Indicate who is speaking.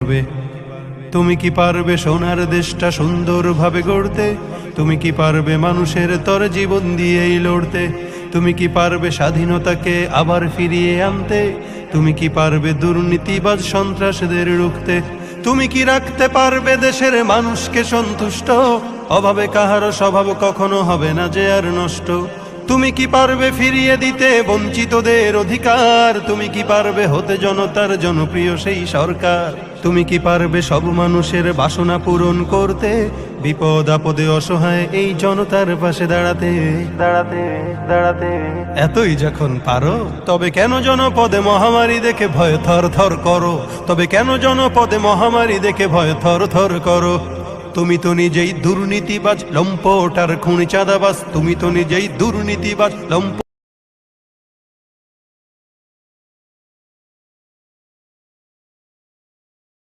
Speaker 1: পারবে? তুমি কি পারবে সোনার দেশটা সুন্দরভাবে গড়তে? তুমি কি পারবে মানুষের তর জীবন দিয়েই লড়তে? তুমি কি পারবে স্বাধীনতাকে আবার ফিরিয়ে আনতে? তুমি কি পারবে দুর্নীতিবাজ সন্ত্রাসীদের রুখতে? তুমি কি রাখতে পারবে দেশের মানুষকে সন্তুষ্ট? অভাবে কাহারও স্বভাব কখনো হবে না যে আর নষ্ট। তুমি কি পারবে ফিরিয়ে দিতে বঞ্চিতদের অধিকার? তুমি কি পারবে হতে জনতার জনপ্রিয় সেই সরকার? তুমি কি পারবে সব মানুষের বাসনা পূরণ করতে? বিপদ আপদে অসহায় এই জনতার পাশে দাঁড়াতে দাঁড়াতে দাঁড়াতে এতই যখন পারো, তবে কেন জনপদে মহামারী দেখে ভয় থর থর করো? তবে কেন জনপদে মহামারী দেখে ভয় থর থর করো? তুমি তো নিজেই দুর্নীতিবাজ, লম্পট আর খুনি চাঁদাবাজ। তুমি তো নিজেই দুর্নীতিবাজ, লম্পট।